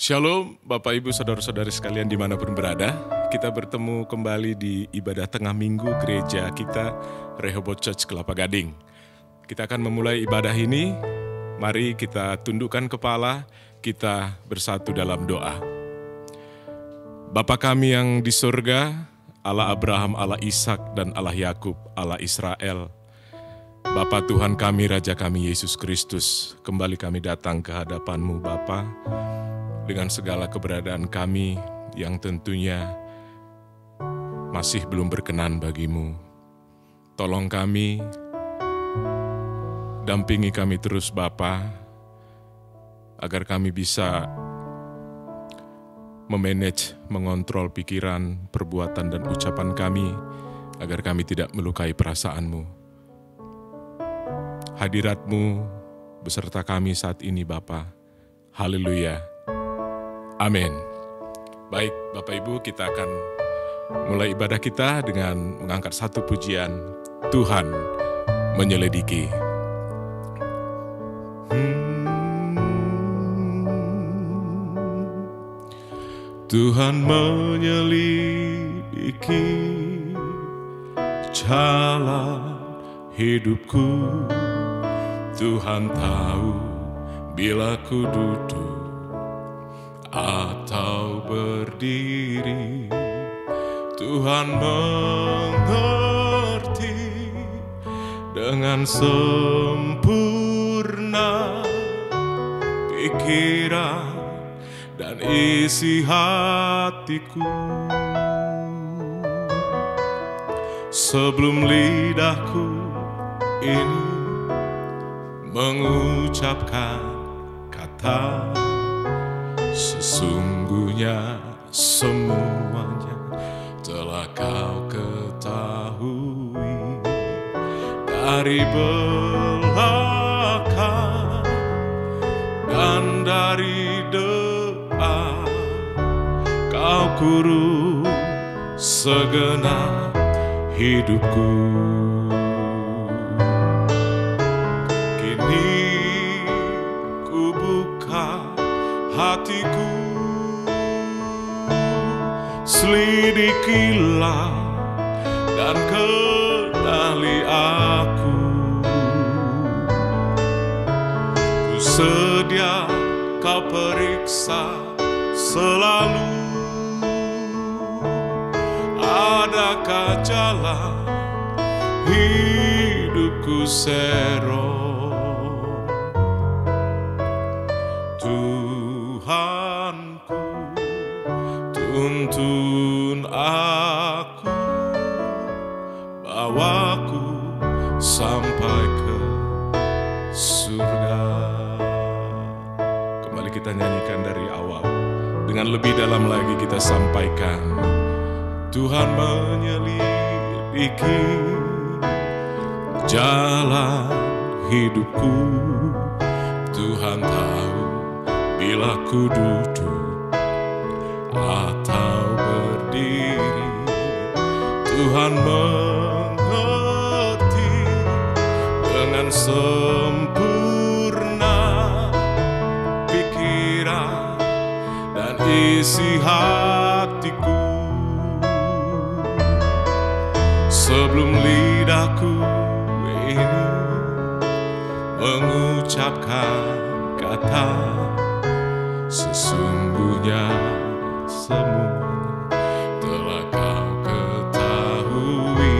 Shalom Bapak Ibu Saudara-saudari sekalian dimanapun berada. Kita bertemu kembali di ibadah tengah minggu gereja kita Rehoboth Church Kelapa Gading. Kita akan memulai ibadah ini. Mari kita tundukkan kepala, kita bersatu dalam doa. Bapa kami yang di surga, Allah Abraham, Allah Ishak dan Allah Yakub, Allah Israel. Bapa Tuhan kami, Raja kami Yesus Kristus, kembali kami datang ke hadapan-Mu Bapa, dengan segala keberadaan kami yang tentunya masih belum berkenan bagi-Mu. Tolong kami, dampingi kami terus Bapa, agar kami bisa memanage, mengontrol pikiran, perbuatan dan ucapan kami, agar kami tidak melukai perasaan-Mu. Hadirat-Mu beserta kami saat ini Bapa. Haleluya. Amin. Baik Bapak Ibu, kita akan mulai ibadah kita dengan mengangkat satu pujian, Tuhan menyelidiki. Tuhan menyelidiki jalan hidupku. Tuhan tahu bila ku duduk atau berdiri. Tuhan mengerti dengan sempurna pikiran dan isi hatiku. Sebelum lidahku ini mengucapkan kata, sesungguhnya semuanya telah Kau ketahui. Dari belakang dan dari depan, Kau kurung segenap hidupku. Kini ku buka hatiku, selidikilah dan kenali aku. Ku sedia Kau periksa selalu, adakah jalan hidupku serong. Tuhanku, tuntun aku, bawaku sampai ke surga. Kembali kita nyanyikan dari awal, dengan lebih dalam lagi kita sampaikan. Tuhan menyelidiki jalan hidupku. Tuhan tahu bila ku duduk atau berdiri. Tuhan mengerti dengan sempurna pikiran dan isi hatiku. Sebelum lidahku ini mengucapkan kata, sesungguhnya semuanya telah Kau ketahui.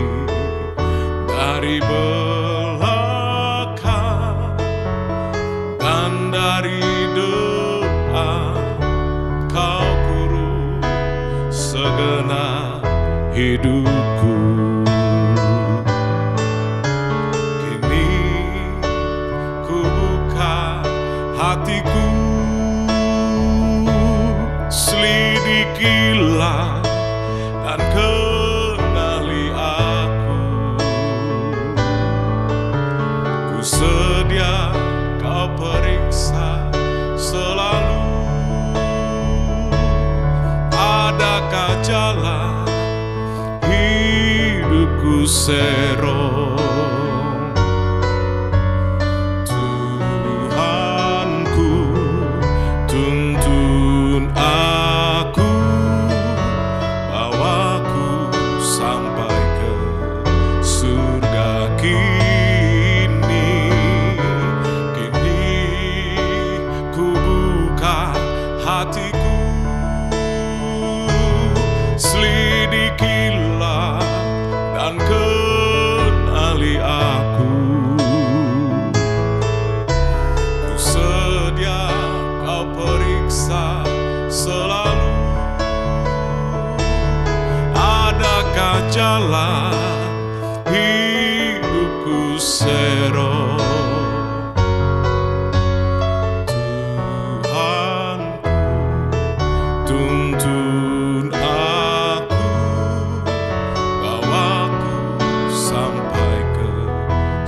Dari belakang dan dari depan, Kau kurung segenap hidupku. Kini ku buka hatiku, selidikilah dan kenali aku. Ku sedia Kau periksa selalu, adakah jalan hidupku serong. Tuhanku, tuntun jalan hidupku sero. Tuhanku, tuntun aku, bawaku sampai ke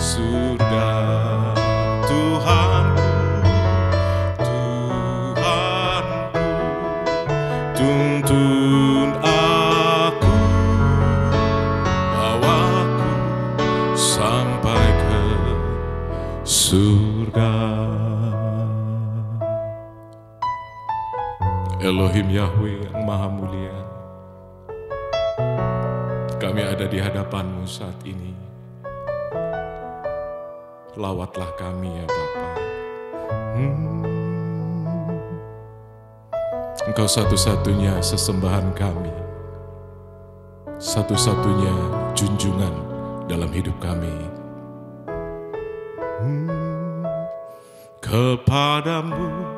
surga. Tuhanku, Tuhanku, tuntun aku, bawaku sampai ke surga. Elohim Yahweh yang Maha Mulia, kami ada di hadapan-Mu saat ini. Lawatlah kami ya Bapa. Engkau satu-satunya sesembahan kami, satu-satunya junjungan dalam hidup kami. Kepadamu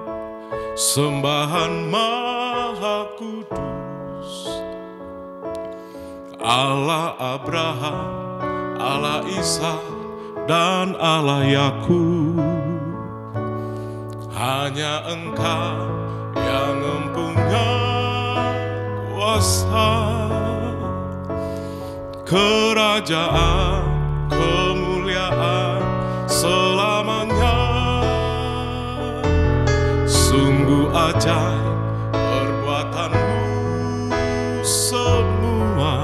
sembahan Maha Kudus, Allah Abraham, Allah Ishak, dan Allah Yakub. Hanya Engkau yang mempunyai kuasa, kerajaan, kemuliaan selamanya. Sungguh ajaib perbuatan-Mu semua.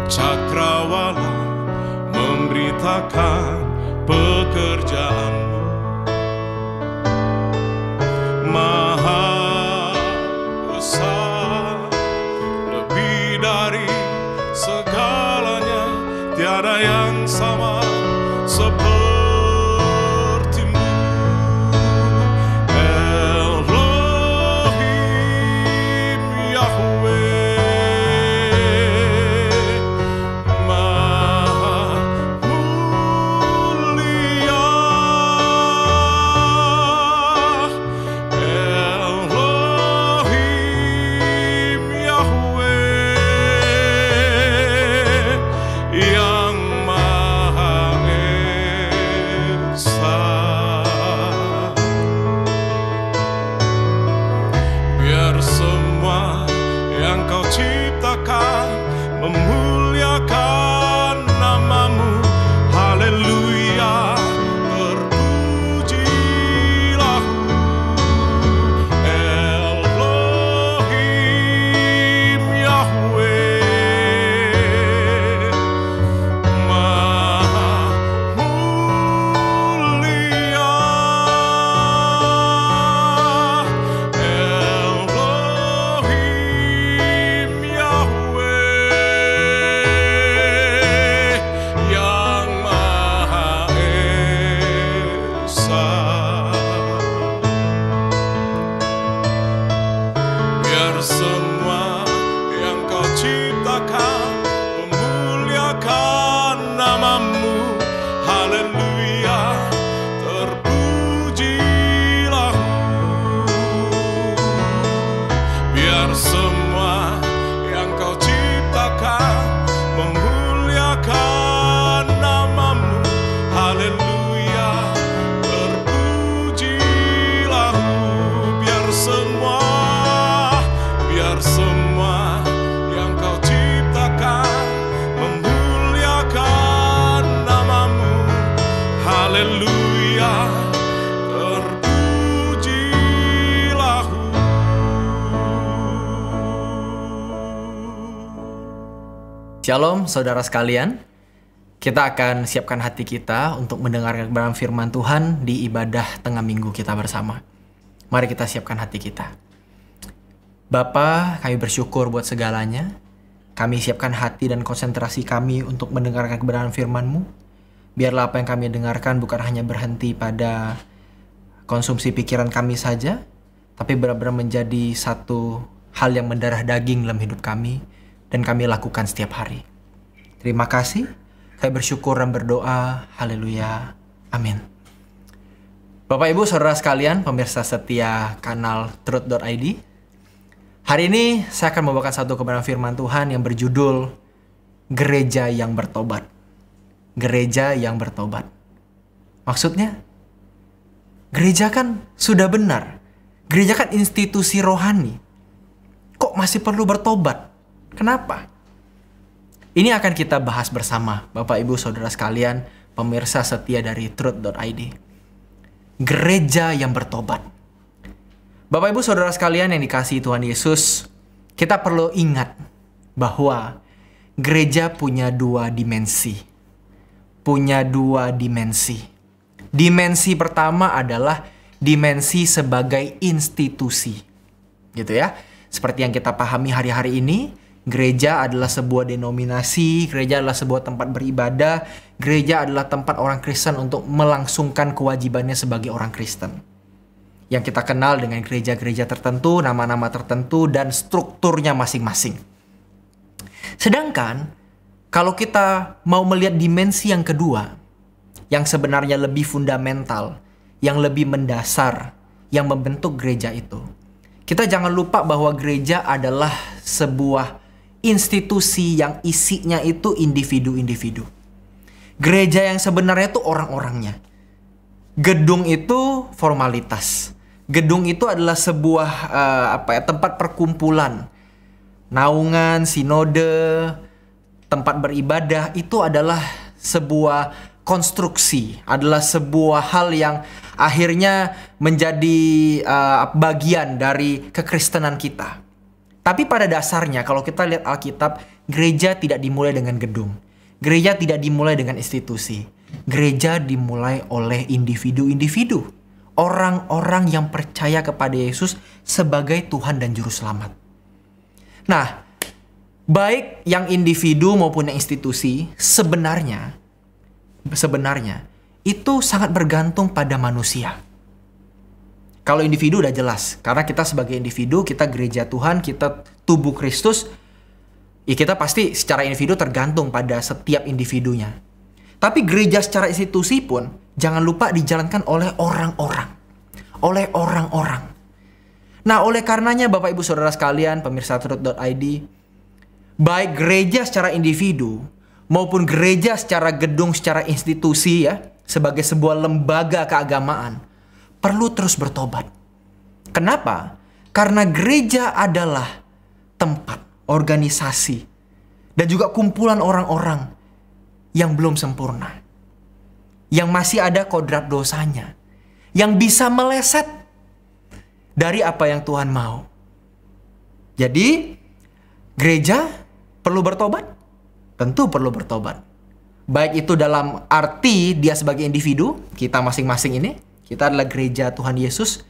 Cakrawala memberitakan pekerjaan-Mu. Maha besar, lebih dari segalanya, tiada yang sama seperti-Mu. Elohim Yahweh, Maha Mulia. Elohim Yahweh yang Maha Esa. Biar semua yang Kau ciptakan memuliakan nama-Mu. Haleluya, terpujilah Elohim Yahweh, Maha Mulia. Elohim Yahweh yang Maha Esa. Biar semua yang Kau ciptakan memuliakan nama-Mu. Haleluya, terpujilah. Biar semua yang Kau ciptakan memuliakan nama-Mu. Haleluya, terpujilah. Biar semua yang Kau ciptakan memuliakan nama-Mu. Haleluya, terpujilah. Shalom saudara sekalian, kita akan siapkan hati kita untuk mendengarkan kebenaran firman Tuhan di ibadah tengah minggu kita bersama. Mari kita siapkan hati kita. Bapa, kami bersyukur buat segalanya. Kami siapkan hati dan konsentrasi kami untuk mendengarkan kebenaran firman-Mu. Biarlah apa yang kami dengarkan bukan hanya berhenti pada konsumsi pikiran kami saja, tapi benar-benar menjadi satu hal yang mendarah daging dalam hidup kami, dan kami lakukan setiap hari. Terima kasih, kami bersyukur dan berdoa. Haleluya. Amin. Bapak Ibu Saudara sekalian, pemirsa setia kanal Truth.id, Hari ini saya akan membawakan satu kebenaran firman Tuhan yang berjudul Gereja yang Bertobat. Gereja yang bertobat. Maksudnya, gereja kan sudah benar. Gereja kan institusi rohani. Kok masih perlu bertobat? Kenapa? Ini akan kita bahas bersama Bapak Ibu Saudara sekalian, pemirsa setia dari truth.id. Gereja yang bertobat. Bapak Ibu Saudara sekalian yang dikasihi Tuhan Yesus, kita perlu ingat bahwa gereja punya dua dimensi. Punya dua dimensi. Dimensi pertama adalah dimensi sebagai institusi. Gitu ya. Seperti yang kita pahami hari-hari ini, gereja adalah sebuah denominasi, gereja adalah sebuah tempat beribadah, gereja adalah tempat orang Kristen untuk melangsungkan kewajibannya sebagai orang Kristen. Yang kita kenal dengan gereja-gereja tertentu, nama-nama tertentu, dan strukturnya masing-masing. Sedangkan, kalau kita mau melihat dimensi yang kedua, yang sebenarnya lebih fundamental, yang lebih mendasar, yang membentuk gereja itu, kita jangan lupa bahwa gereja adalah sebuah institusi yang isinya itu individu-individu. Gereja yang sebenarnya itu orang-orangnya. Gedung itu formalitas. Gedung itu adalah sebuah tempat perkumpulan. Naungan, sinode, tempat beribadah itu adalah sebuah konstruksi, adalah sebuah hal yang akhirnya menjadi bagian dari kekristenan kita. Tapi pada dasarnya kalau kita lihat Alkitab, gereja tidak dimulai dengan gedung. Gereja tidak dimulai dengan institusi. Gereja dimulai oleh individu-individu. Orang-orang yang percaya kepada Yesus sebagai Tuhan dan Juru Selamat. Nah, baik yang individu maupun yang institusi sebenarnya itu sangat bergantung pada manusia. Kalau individu udah jelas, karena kita sebagai individu, kita gereja Tuhan, kita tubuh Kristus, ya kita pasti secara individu tergantung pada setiap individunya. Tapi gereja secara institusi pun jangan lupa dijalankan oleh orang-orang. Oleh orang-orang. Nah, oleh karenanya Bapak Ibu Saudara sekalian, pemirsa truth.id, baik gereja secara individu maupun gereja secara gedung, secara institusi ya, sebagai sebuah lembaga keagamaan, perlu terus bertobat. Kenapa? Karena gereja adalah tempat, organisasi, dan juga kumpulan orang-orang yang belum sempurna. Yang masih ada kodrat dosanya. Yang bisa meleset dari apa yang Tuhan mau. Jadi, gereja perlu bertobat? Tentu perlu bertobat. Baik itu dalam arti dia sebagai individu, kita masing-masing ini, kita adalah gereja Tuhan Yesus,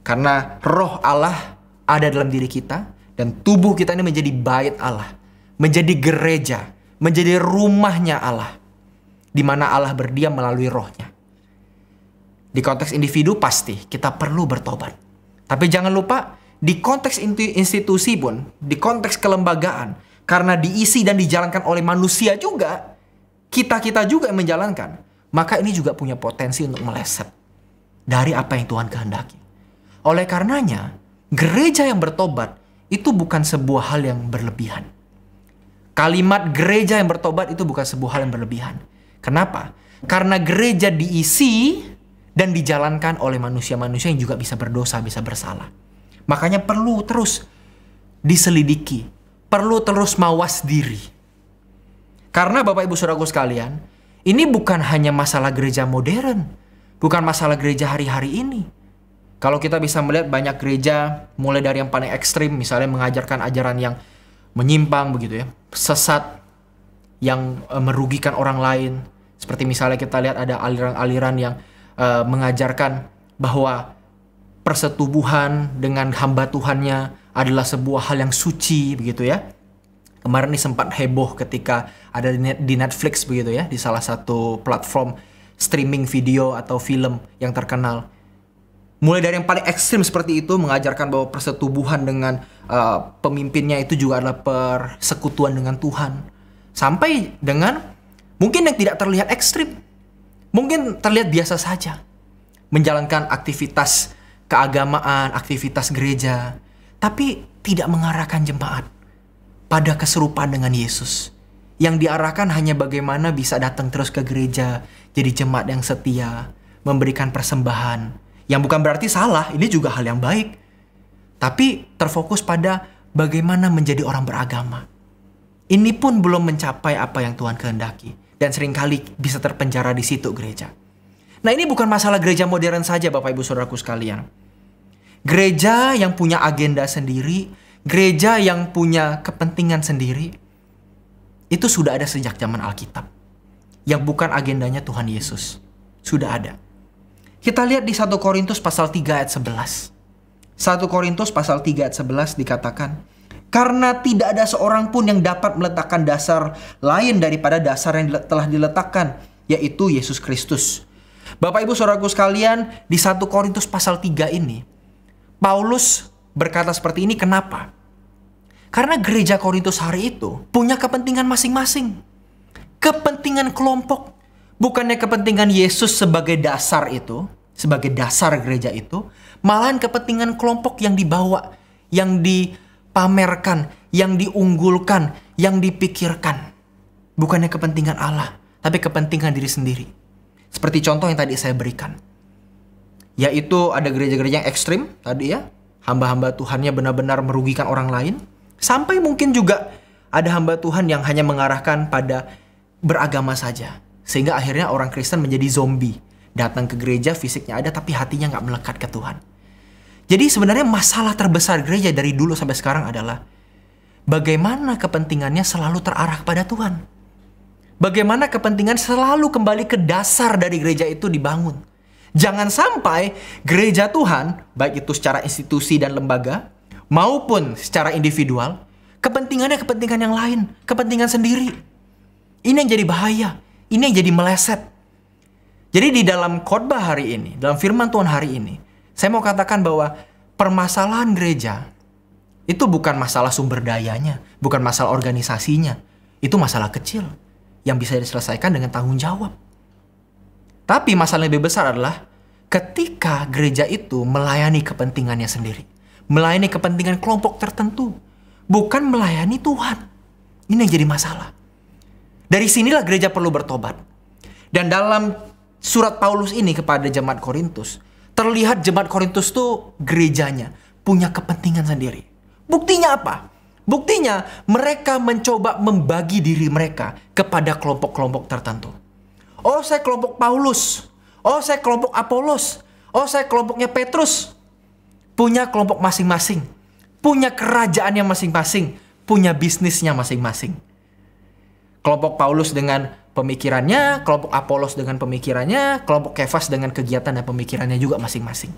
karena roh Allah ada dalam diri kita, dan tubuh kita ini menjadi bait Allah, menjadi gereja, menjadi rumahnya Allah, di mana Allah berdiam melalui rohnya. Di konteks individu pasti kita perlu bertobat. Tapi jangan lupa, di konteks institusi pun, di konteks kelembagaan, karena diisi dan dijalankan oleh manusia juga, kita juga yang menjalankan, maka ini juga punya potensi untuk meleset dari apa yang Tuhan kehendaki. Oleh karenanya, gereja yang bertobat itu bukan sebuah hal yang berlebihan. Kalimat gereja yang bertobat itu bukan sebuah hal yang berlebihan. Kenapa? Karena gereja diisi dan dijalankan oleh manusia-manusia yang juga bisa berdosa, bisa bersalah. Makanya perlu terus diselidiki, perlu terus mawas diri. Karena Bapak Ibu Saudaraku sekalian, ini bukan hanya masalah gereja modern, bukan masalah gereja hari-hari ini. Kalau kita bisa melihat banyak gereja, mulai dari yang paling ekstrim, misalnya mengajarkan ajaran yang menyimpang begitu ya, sesat, yang merugikan orang lain. Seperti misalnya kita lihat ada aliran-aliran yang mengajarkan bahwa persetubuhan dengan hamba Tuhannya adalah sebuah hal yang suci begitu ya. Kemarin ini sempat heboh ketika ada di Netflix begitu ya, di salah satu platform streaming video atau film yang terkenal. Mulai dari yang paling ekstrim seperti itu, mengajarkan bahwa persetubuhan dengan pemimpinnya itu juga adalah persekutuan dengan Tuhan. Sampai dengan mungkin yang tidak terlihat ekstrim, mungkin terlihat biasa saja, menjalankan aktivitas keagamaan, aktivitas gereja. Tapi tidak mengarahkan jemaat pada keserupaan dengan Yesus. Yang diarahkan hanya bagaimana bisa datang terus ke gereja, jadi jemaat yang setia, memberikan persembahan. Yang bukan berarti salah, ini juga hal yang baik. Tapi terfokus pada bagaimana menjadi orang beragama. Ini pun belum mencapai apa yang Tuhan kehendaki. Dan seringkali bisa terpenjara di situ gereja. Nah, ini bukan masalah gereja modern saja Bapak Ibu Saudaraku sekalian. Gereja yang punya agenda sendiri, gereja yang punya kepentingan sendiri, itu sudah ada sejak zaman Alkitab. Yang bukan agendanya Tuhan Yesus. Sudah ada. Kita lihat di 1 Korintus pasal 3 ayat 11. 1 Korintus pasal 3 ayat 11 dikatakan, karena tidak ada seorang pun yang dapat meletakkan dasar lain daripada dasar yang telah diletakkan, yaitu Yesus Kristus. Bapak Ibu Saudaraku sekalian, di 1 Korintus pasal 3 ini, Paulus berkata seperti ini, kenapa? Karena gereja Korintus hari itu punya kepentingan masing-masing. Kepentingan kelompok. Bukannya kepentingan Yesus sebagai dasar itu, sebagai dasar gereja itu, malahan kepentingan kelompok yang dibawa, yang dipamerkan, yang diunggulkan, yang dipikirkan. Bukannya kepentingan Allah, tapi kepentingan diri sendiri. Seperti contoh yang tadi saya berikan. Yaitu ada gereja-gereja yang ekstrim tadi ya. Hamba-hamba Tuhannya benar-benar merugikan orang lain. Sampai mungkin juga ada hamba Tuhan yang hanya mengarahkan pada beragama saja. Sehingga akhirnya orang Kristen menjadi zombie. Datang ke gereja, fisiknya ada tapi hatinya nggak melekat ke Tuhan. Jadi sebenarnya masalah terbesar gereja dari dulu sampai sekarang adalah bagaimana kepentingannya selalu terarah kepada Tuhan. Bagaimana kepentingan selalu kembali ke dasar dari gereja itu dibangun. Jangan sampai gereja Tuhan, baik itu secara institusi dan lembaga, maupun secara individual, kepentingannya kepentingan yang lain, kepentingan sendiri. Ini yang jadi bahaya, ini yang jadi meleset. Jadi di dalam khotbah hari ini, dalam firman Tuhan hari ini, saya mau katakan bahwa permasalahan gereja itu bukan masalah sumber dayanya, bukan masalah organisasinya. Itu masalah kecil yang bisa diselesaikan dengan tanggung jawab. Tapi masalah yang lebih besar adalah ketika gereja itu melayani kepentingannya sendiri. Melayani kepentingan kelompok tertentu. Bukan melayani Tuhan. Ini yang jadi masalah. Dari sinilah gereja perlu bertobat. Dan dalam surat Paulus ini kepada jemaat Korintus, terlihat jemaat Korintus tuh gerejanya punya kepentingan sendiri. Buktinya apa? Buktinya mereka mencoba membagi diri mereka kepada kelompok-kelompok tertentu. Oh, saya kelompok Paulus. Oh, saya kelompok Apolos. Oh, saya kelompoknya Petrus. Punya kelompok masing-masing. Punya kerajaannya masing-masing. Punya bisnisnya masing-masing. Kelompok Paulus dengan pemikirannya, kelompok Apolos dengan pemikirannya, kelompok Kefas dengan kegiatan dan pemikirannya juga masing-masing.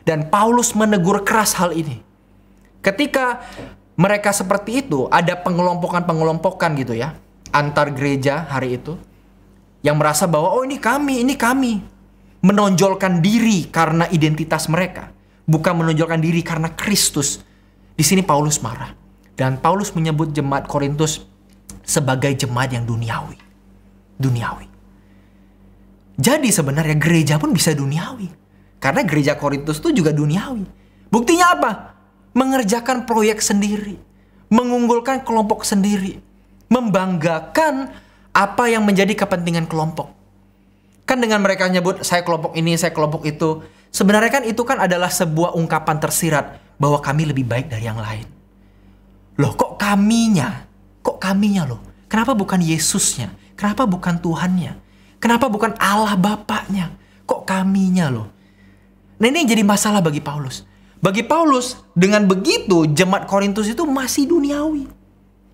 Dan Paulus menegur keras hal ini. Ketika mereka seperti itu, ada pengelompokan-pengelompokan gitu ya, antar gereja hari itu, yang merasa bahwa oh ini kami. Menonjolkan diri karena identitas mereka. Bukan menonjolkan diri karena Kristus. Di sini Paulus marah. Dan Paulus menyebut jemaat Korintus sebagai jemaat yang duniawi. Duniawi. Jadi sebenarnya gereja pun bisa duniawi. Karena gereja Korintus itu juga duniawi. Buktinya apa? Mengerjakan proyek sendiri. Mengunggulkan kelompok sendiri. Membanggakan apa yang menjadi kepentingan kelompok. Kan dengan mereka nyebut saya kelompok ini, saya kelompok itu. Sebenarnya kan itu kan adalah sebuah ungkapan tersirat bahwa kami lebih baik dari yang lain. Loh kok kaminya? Kok kaminya loh? Kenapa bukan Yesusnya? Kenapa bukan Tuhannya? Kenapa bukan Allah Bapaknya? Kok kaminya loh? Nah ini yang jadi masalah bagi Paulus. Bagi Paulus dengan begitu jemaat Korintus itu masih duniawi.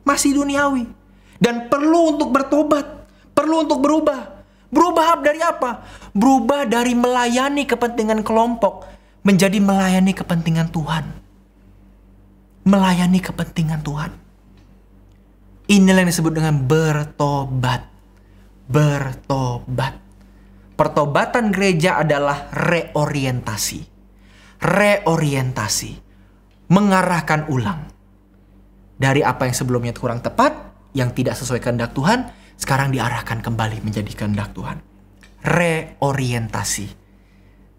Masih duniawi. Dan perlu untuk bertobat. Perlu untuk berubah. Berubah dari apa? Berubah dari melayani kepentingan kelompok menjadi melayani kepentingan Tuhan. Melayani kepentingan Tuhan. Inilah yang disebut dengan bertobat. Bertobat. Pertobatan gereja adalah reorientasi. Reorientasi. Mengarahkan ulang. Dari apa yang sebelumnya kurang tepat, yang tidak sesuai kehendak Tuhan, sekarang diarahkan kembali menjadi kehendak Tuhan. Reorientasi.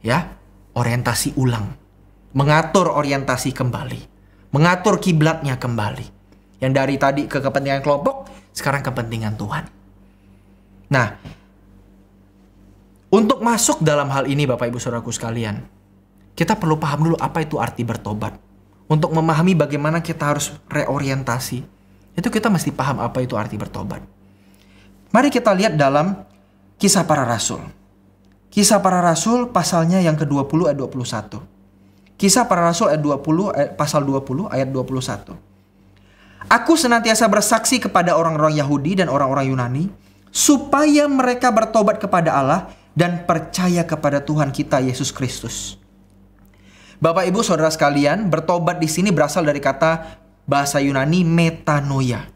Ya, orientasi ulang. Mengatur orientasi kembali. mengatur kiblatnya kembali. Yang dari tadi ke kepentingan kelompok, sekarang kepentingan Tuhan. Nah, untuk masuk dalam hal ini Bapak Ibu Saudaraku sekalian, kita perlu paham dulu apa itu arti bertobat. Untuk memahami bagaimana kita harus reorientasi, itu kita mesti paham apa itu arti bertobat. Mari kita lihat dalam Kisah Para Rasul. Kisah Para Rasul pasalnya yang ke-20 ayat 21. Kisah Para Rasul ayat 20, pasal 20 ayat 21. Aku senantiasa bersaksi kepada orang-orang Yahudi dan orang-orang Yunani, supaya mereka bertobat kepada Allah dan percaya kepada Tuhan kita Yesus Kristus. Bapak Ibu Saudara sekalian, bertobat di sini berasal dari kata bahasa Yunani metanoia.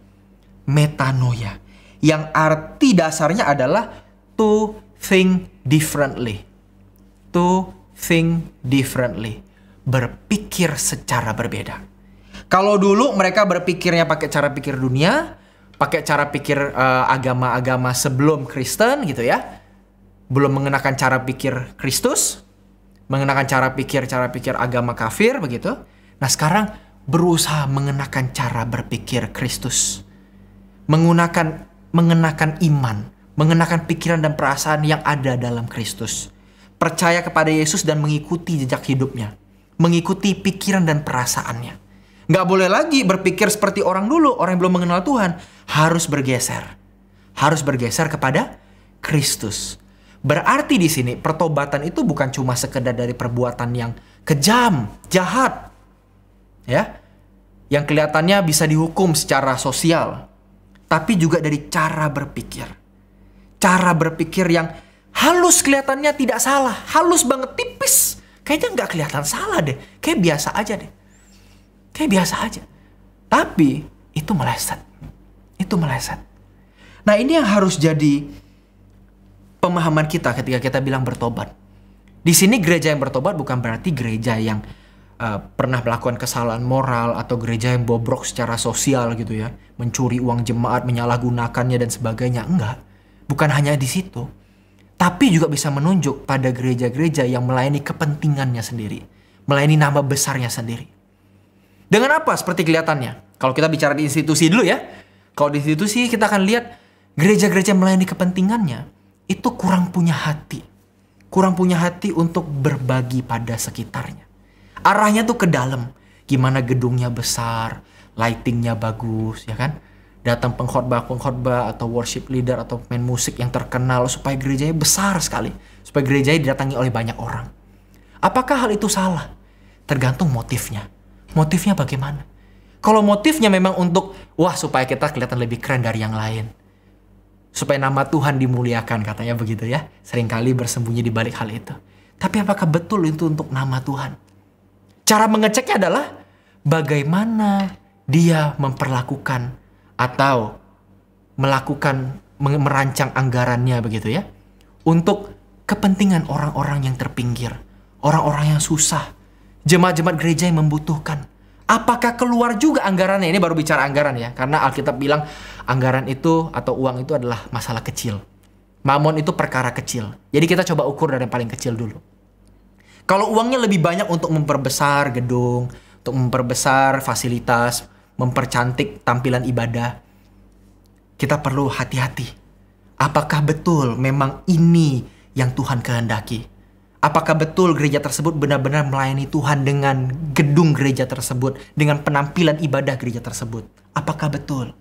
Metanoia. Yang arti dasarnya adalah to think differently. To think differently. Berpikir secara berbeda. Kalau dulu mereka berpikirnya pakai cara pikir dunia, pakai cara pikir agama-agama sebelum Kristen gitu ya. Belum mengenakan cara pikir Kristus, mengenakan cara pikir agama kafir begitu. Nah, sekarang berusaha mengenakan cara berpikir Kristus. Mengenakan iman, mengenakan pikiran dan perasaan yang ada dalam Kristus. Percaya kepada Yesus dan mengikuti jejak hidupnya. Mengikuti pikiran dan perasaannya. Nggak boleh lagi berpikir seperti orang dulu, orang yang belum mengenal Tuhan. Harus bergeser. Harus bergeser kepada Kristus. Berarti di sini pertobatan itu bukan cuma sekedar dari perbuatan yang kejam, jahat. Ya. Yang kelihatannya bisa dihukum secara sosial. Tapi juga dari cara berpikir. Cara berpikir yang halus kelihatannya tidak salah. Halus banget, tipis. Kayaknya nggak kelihatan salah deh. Kayak biasa aja deh. Kayak biasa aja. Tapi itu meleset. Itu meleset. Nah, ini yang harus jadi pemahaman kita ketika kita bilang bertobat. Di sini gereja yang bertobat bukan berarti gereja yang pernah melakukan kesalahan moral atau gereja yang bobrok secara sosial gitu ya. Mencuri uang jemaat, menyalahgunakannya dan sebagainya. Enggak. Bukan hanya di situ. Tapi juga bisa menunjuk pada gereja-gereja yang melayani kepentingannya sendiri. Melayani nama besarnya sendiri. Dengan apa seperti kelihatannya? Kalau kita bicara di institusi dulu ya. Kalau di institusi kita akan lihat gereja-gereja melayani kepentingannya itu kurang punya hati. Kurang punya hati untuk berbagi pada sekitarnya. Arahnya tuh ke dalam. Gimana gedungnya besar, lightingnya bagus ya kan. Datang pengkhotbah atau worship leader atau pemain musik yang terkenal supaya gerejanya besar sekali. Supaya gerejanya didatangi oleh banyak orang. Apakah hal itu salah? Tergantung motifnya. Motifnya bagaimana? Kalau motifnya memang untuk, wah supaya kita kelihatan lebih keren dari yang lain. Supaya nama Tuhan dimuliakan katanya begitu ya. Seringkali bersembunyi di balik hal itu. Tapi apakah betul itu untuk nama Tuhan? Cara mengeceknya adalah bagaimana dia memperlakukan atau merancang anggarannya begitu ya. Untuk kepentingan orang-orang yang terpinggir. Orang-orang yang susah. Jemaat-jemaat gereja yang membutuhkan. Apakah keluar juga anggarannya? Ini baru bicara anggaran ya. Karena Alkitab bilang anggaran itu atau uang itu adalah masalah kecil. Mamon itu perkara kecil. Jadi kita coba ukur dari yang paling kecil dulu. Kalau uangnya lebih banyak untuk memperbesar gedung, untuk memperbesar fasilitas, mempercantik tampilan ibadah, kita perlu hati-hati. Apakah betul memang ini yang Tuhan kehendaki? Apakah betul gereja tersebut benar-benar melayani Tuhan dengan gedung gereja tersebut, dengan penampilan ibadah gereja tersebut? Apakah betul?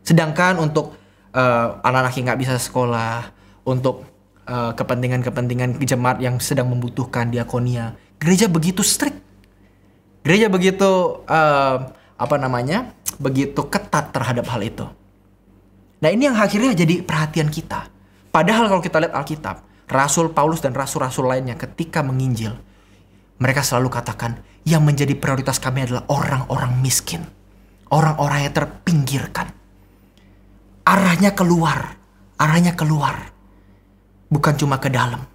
Sedangkan untuk anak-anak yang nggak bisa sekolah, untuk kepentingan-kepentingan jemaat yang sedang membutuhkan diakonia, gereja begitu strict. Gereja begitu begitu ketat terhadap hal itu. Nah, ini yang akhirnya jadi perhatian kita. Padahal kalau kita lihat Alkitab, Rasul Paulus dan rasul-rasul lainnya ketika menginjil, mereka selalu katakan, yang menjadi prioritas kami adalah orang-orang miskin. Orang-orang yang terpinggirkan. Arahnya keluar. Arahnya keluar. Bukan cuma ke dalam.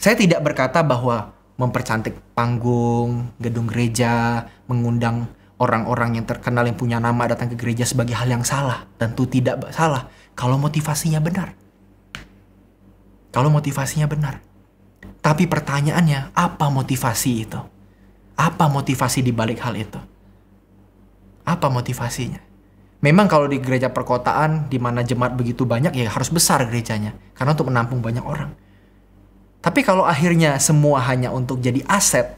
Saya tidak berkata bahwa mempercantik panggung, gedung gereja, mengundang orang-orang yang terkenal yang punya nama datang ke gereja sebagai hal yang salah. Tentu tidak salah kalau motivasinya benar. Kalau motivasinya benar. Tapi pertanyaannya, apa motivasi itu? Apa motivasi di balik hal itu? Apa motivasinya? Memang kalau di gereja perkotaan, di mana jemaat begitu banyak, ya harus besar gerejanya. Karena untuk menampung banyak orang. Tapi kalau akhirnya semua hanya untuk jadi aset,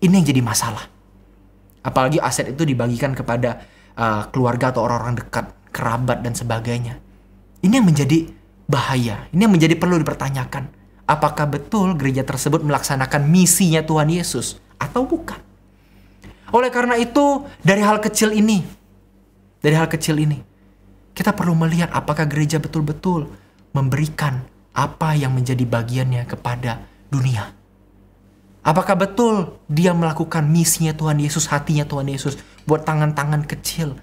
ini yang jadi masalah. Apalagi aset itu dibagikan kepada keluarga atau orang-orang dekat, kerabat dan sebagainya. Ini yang menjadi bahaya. Ini yang menjadi perlu dipertanyakan. Apakah betul gereja tersebut melaksanakan misinya Tuhan Yesus atau bukan? Oleh karena itu, dari hal kecil ini, kita perlu melihat apakah gereja betul-betul memberikan apa yang menjadi bagiannya kepada dunia. Apakah betul dia melakukan misinya Tuhan Yesus, hatinya Tuhan Yesus, buat tangan-tangan kecil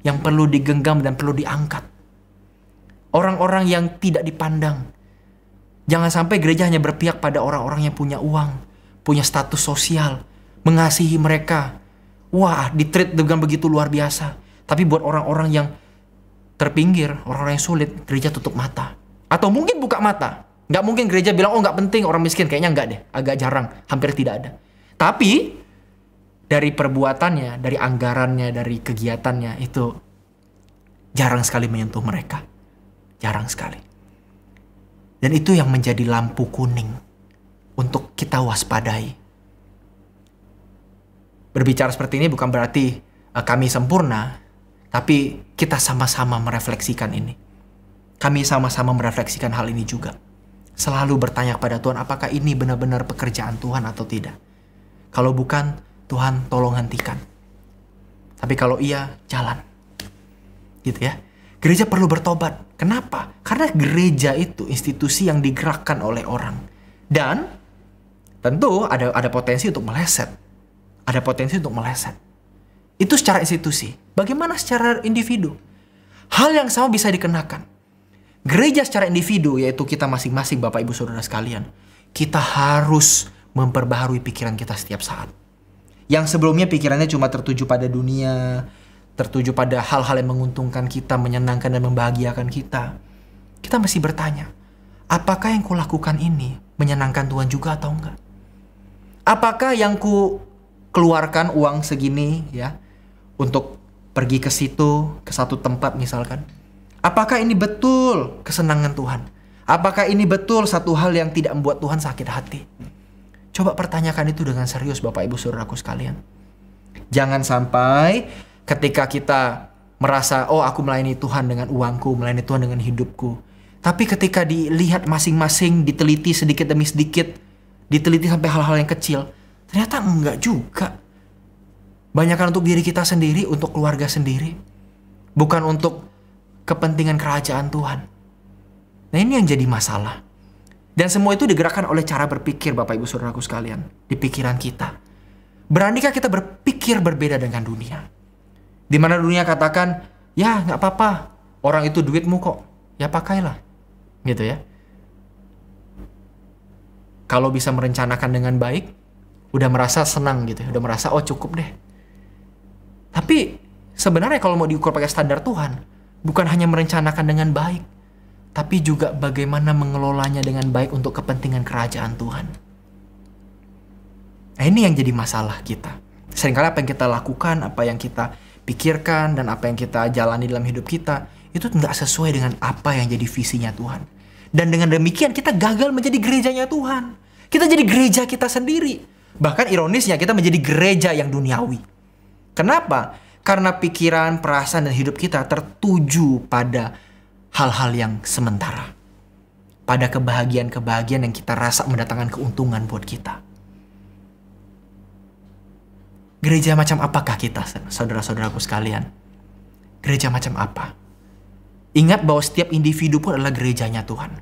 yang perlu digenggam dan perlu diangkat. Orang-orang yang tidak dipandang. Jangan sampai gereja hanya berpihak pada orang-orang yang punya uang, punya status sosial, mengasihi mereka. Wah, di-treat dengan begitu luar biasa. Tapi buat orang-orang yang terpinggir, orang-orang yang sulit, gereja tutup mata. Atau mungkin buka mata. Nggak mungkin gereja bilang, oh nggak penting orang miskin. Kayaknya nggak deh, agak jarang, hampir tidak ada. Tapi dari perbuatannya, dari anggarannya, dari kegiatannya, itu jarang sekali menyentuh mereka. Jarang sekali. Dan itu yang menjadi lampu kuning untuk kita waspadai. Berbicara seperti ini bukan berarti kami sempurna, tapi kita sama-sama merefleksikan ini. Kami sama-sama merefleksikan hal ini juga. Selalu bertanya kepada Tuhan, apakah ini benar-benar pekerjaan Tuhan atau tidak? Kalau bukan, Tuhan tolong hentikan. Tapi kalau iya, jalan. Gitu ya. Gereja perlu bertobat. Kenapa? Karena gereja itu institusi yang digerakkan oleh orang. Dan tentu ada potensi untuk meleset. Ada potensi untuk meleset. Itu secara institusi. Bagaimana secara individu? Hal yang sama bisa dikenakan. Gereja secara individu, yaitu kita masing-masing Bapak Ibu Saudara sekalian. Kita harus memperbaharui pikiran kita setiap saat. Yang sebelumnya pikirannya cuma tertuju pada dunia, tertuju pada hal-hal yang menguntungkan kita, menyenangkan dan membahagiakan kita. Kita mesti bertanya, apakah yang kulakukan ini menyenangkan Tuhan juga atau enggak? Apakah yang ku keluarkan uang segini ya untuk pergi ke situ, ke satu tempat misalkan, apakah ini betul kesenangan Tuhan? Apakah ini betul satu hal yang tidak membuat Tuhan sakit hati? Coba pertanyakan itu dengan serius Bapak Ibu Saudaraku sekalian. Jangan sampai ketika kita merasa, oh aku melayani Tuhan dengan uangku, melayani Tuhan dengan hidupku. Tapi ketika dilihat masing-masing, diteliti sedikit demi sedikit, diteliti sampai hal-hal yang kecil, ternyata enggak juga. Banyakan untuk diri kita sendiri, untuk keluarga sendiri. Bukan untuk kepentingan kerajaan Tuhan. Nah ini yang jadi masalah. Dan semua itu digerakkan oleh cara berpikir Bapak Ibu Saudaraku sekalian. Di pikiran kita. Beranikah kita berpikir berbeda dengan dunia? Di mana dunia katakan, ya nggak apa-apa, orang itu duitmu kok, ya pakailah, gitu ya. Kalau bisa merencanakan dengan baik, udah merasa senang gitu, udah merasa oh cukup deh. Tapi sebenarnya kalau mau diukur pakai standar Tuhan, bukan hanya merencanakan dengan baik, tapi juga bagaimana mengelolanya dengan baik untuk kepentingan kerajaan Tuhan. Nah ini yang jadi masalah kita. Seringkali apa yang kita lakukan, apa yang kita pikirkan, dan apa yang kita jalani dalam hidup kita, itu nggak sesuai dengan apa yang jadi visinya Tuhan. Dan dengan demikian kita gagal menjadi gerejanya Tuhan. Kita jadi gereja kita sendiri. Bahkan ironisnya kita menjadi gereja yang duniawi. Kenapa? Karena pikiran, perasaan, dan hidup kita tertuju pada hal-hal yang sementara. Pada kebahagiaan-kebahagiaan yang kita rasa mendatangkan keuntungan buat kita. Gereja macam apakah kita, saudara-saudaraku sekalian? Gereja macam apa? Ingat bahwa setiap individu pun adalah gerejanya Tuhan.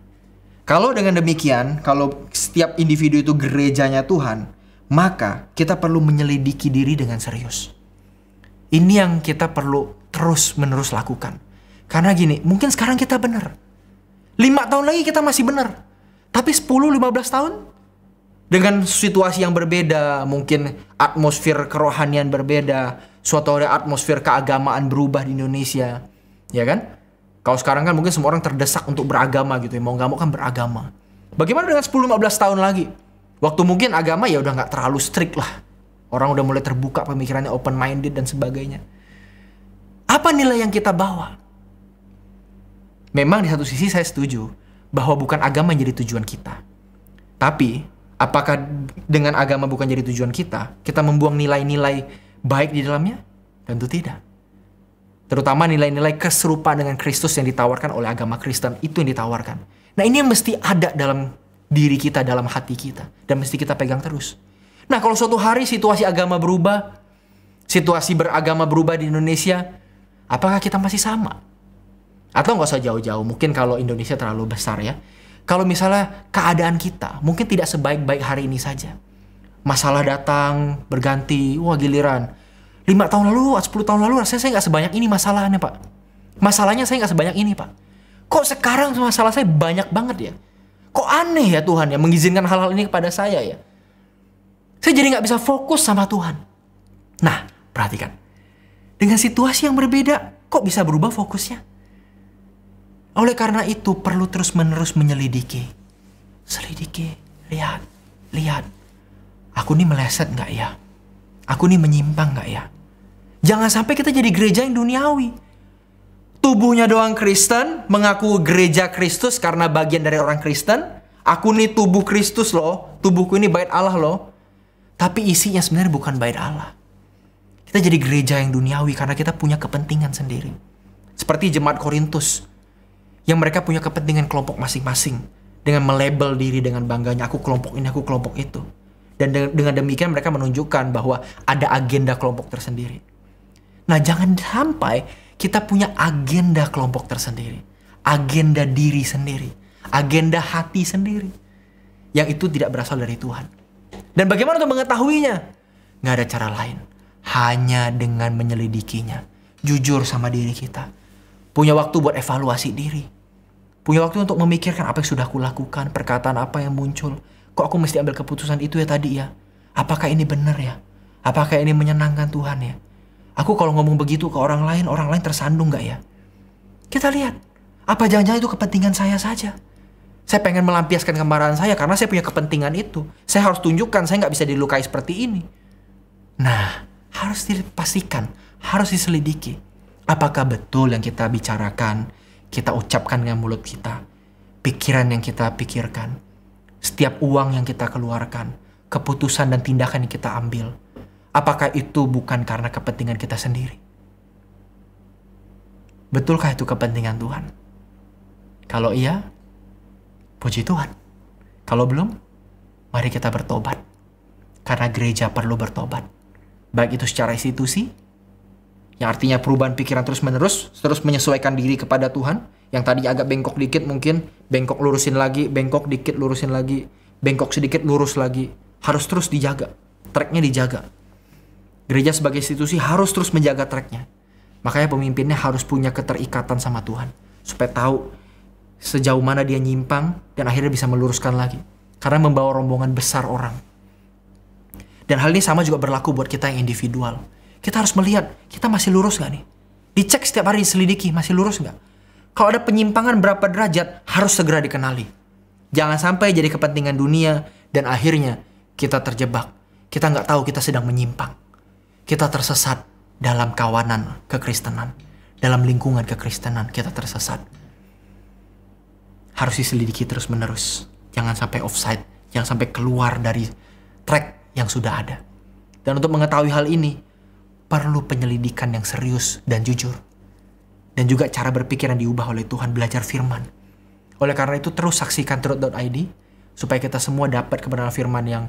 Kalau dengan demikian, kalau setiap individu itu gerejanya Tuhan, maka kita perlu menyelidiki diri dengan serius. Ini yang kita perlu terus-menerus lakukan. Karena gini, mungkin sekarang kita benar. 5 tahun lagi kita masih benar. Tapi 10-15 tahun, dengan situasi yang berbeda, mungkin atmosfer kerohanian berbeda, suatu hari atmosfer keagamaan berubah di Indonesia, ya kan? Kalau sekarang kan mungkin semua orang terdesak untuk beragama gitu ya, mau nggak mau kan beragama. Bagaimana dengan 10-15 tahun lagi? Waktu mungkin agama ya udah nggak terlalu strict lah. Orang udah mulai terbuka pemikirannya, open minded dan sebagainya. Apa nilai yang kita bawa? Memang di satu sisi saya setuju bahwa bukan agama yang jadi tujuan kita. Tapi apakah dengan agama bukan jadi tujuan kita, kita membuang nilai-nilai baik di dalamnya? Tentu tidak. Terutama nilai-nilai keserupaan dengan Kristus yang ditawarkan oleh agama Kristen, itu yang ditawarkan. Nah, ini yang mesti ada dalam diri kita, dalam hati kita, dan mesti kita pegang terus. Nah, kalau suatu hari situasi agama berubah, situasi beragama berubah di Indonesia, apakah kita masih sama? Atau nggak usah jauh-jauh, mungkin kalau Indonesia terlalu besar ya. Kalau misalnya keadaan kita mungkin tidak sebaik-baik hari ini saja. Masalah datang, berganti, wah giliran. 5 tahun lalu, 10 tahun lalu rasanya saya nggak sebanyak ini masalahnya, Pak. Masalahnya saya nggak sebanyak ini, Pak. Kok sekarang masalah saya banyak banget ya? Kok aneh ya Tuhan ya mengizinkan hal-hal ini kepada saya ya? Saya jadi nggak bisa fokus sama Tuhan. Nah, perhatikan. Dengan situasi yang berbeda, kok bisa berubah fokusnya? Oleh karena itu, perlu terus-menerus menyelidiki. Selidiki, lihat. Aku nih meleset nggak ya? Aku nih menyimpang nggak ya? Jangan sampai kita jadi gereja yang duniawi. Tubuhnya doang Kristen, mengaku gereja Kristus karena bagian dari orang Kristen. Aku nih tubuh Kristus loh, tubuhku ini bait Allah loh. Tapi isinya sebenarnya bukan bait Allah. Kita jadi gereja yang duniawi karena kita punya kepentingan sendiri. Seperti jemaat Korintus, yang mereka punya kepentingan kelompok masing-masing. Dengan melabel diri dengan bangganya, aku kelompok ini, aku kelompok itu. Dan dengan demikian mereka menunjukkan bahwa ada agenda kelompok tersendiri. Nah, jangan sampai kita punya agenda kelompok tersendiri. Agenda diri sendiri. Agenda hati sendiri. Yang itu tidak berasal dari Tuhan. Dan bagaimana untuk mengetahuinya? Nggak ada cara lain. Hanya dengan menyelidikinya. Jujur sama diri kita. Punya waktu buat evaluasi diri. Punya waktu untuk memikirkan apa yang sudah aku lakukan. Perkataan apa yang muncul. Kok aku mesti ambil keputusan itu ya tadi ya? Apakah ini benar ya? Apakah ini menyenangkan Tuhan ya? Aku kalau ngomong begitu ke orang lain tersandung nggak ya? Kita lihat. Apa jangan-jangan itu kepentingan saya saja? Saya pengen melampiaskan kemarahan saya karena saya punya kepentingan itu. Saya harus tunjukkan saya nggak bisa dilukai seperti ini. Nah, harus dipastikan, harus diselidiki. Apakah betul yang kita bicarakan, kita ucapkan dengan mulut kita, pikiran yang kita pikirkan, setiap uang yang kita keluarkan, keputusan dan tindakan yang kita ambil, apakah itu bukan karena kepentingan kita sendiri? Betulkah itu kepentingan Tuhan? Kalau iya, puji Tuhan. Kalau belum, mari kita bertobat. Karena gereja perlu bertobat. Baik itu secara institusi, yang artinya perubahan pikiran terus-menerus, terus menyesuaikan diri kepada Tuhan. Yang tadi agak bengkok dikit mungkin, bengkok lurusin lagi, bengkok dikit lurusin lagi, bengkok sedikit lurus lagi. Harus terus dijaga, tracknya dijaga. Gereja sebagai institusi harus terus menjaga tracknya. Makanya pemimpinnya harus punya keterikatan sama Tuhan. Supaya tahu sejauh mana dia nyimpang dan akhirnya bisa meluruskan lagi. Karena membawa rombongan besar orang. Dan hal ini sama juga berlaku buat kita yang individual. Kita harus melihat, kita masih lurus gak nih? Dicek setiap hari, diselidiki, masih lurus gak? Kalau ada penyimpangan berapa derajat, harus segera dikenali. Jangan sampai jadi kepentingan dunia dan akhirnya kita terjebak. Kita nggak tahu kita sedang menyimpang. Kita tersesat dalam kawanan kekristenan. Dalam lingkungan kekristenan kita tersesat. Harus diselidiki terus-menerus. Jangan sampai offside. Jangan sampai keluar dari track yang sudah ada. Dan untuk mengetahui hal ini, perlu penyelidikan yang serius dan jujur. Dan juga cara berpikir yang diubah oleh Tuhan, belajar firman. Oleh karena itu terus saksikan truth.id supaya kita semua dapat kebenaran firman yang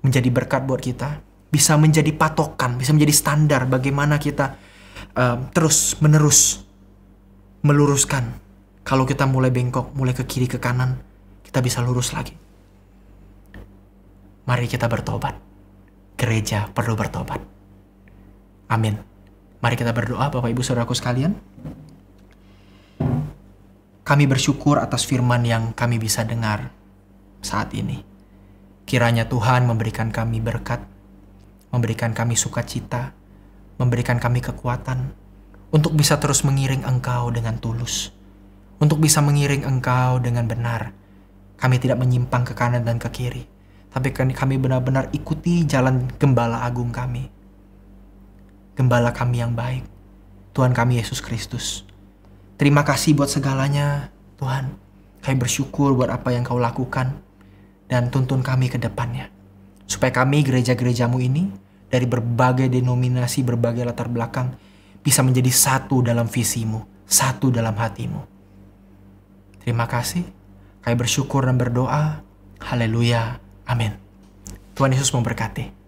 menjadi berkat buat kita. Bisa menjadi patokan, bisa menjadi standar bagaimana kita terus menerus meluruskan. Kalau kita mulai bengkok, mulai ke kiri ke kanan, kita bisa lurus lagi. Mari kita bertobat. Gereja perlu bertobat. Amin. Mari kita berdoa Bapak Ibu Saudaraku sekalian. Kami bersyukur atas firman yang kami bisa dengar saat ini. Kiranya Tuhan memberikan kami berkat, memberikan kami sukacita, memberikan kami kekuatan untuk bisa terus mengiring Engkau dengan tulus, untuk bisa mengiring Engkau dengan benar. Kami tidak menyimpang ke kanan dan ke kiri, tapi kami benar-benar ikuti jalan Gembala Agung kami. Gembala kami yang baik, Tuhan kami Yesus Kristus. Terima kasih buat segalanya, Tuhan. Kami bersyukur buat apa yang Kau lakukan, dan tuntun kami ke depannya. Supaya kami gereja-gerejamu ini, dari berbagai denominasi, berbagai latar belakang, bisa menjadi satu dalam visimu, satu dalam hatimu. Terima kasih. Kami bersyukur dan berdoa. Haleluya. Amin. Tuhan Yesus memberkati.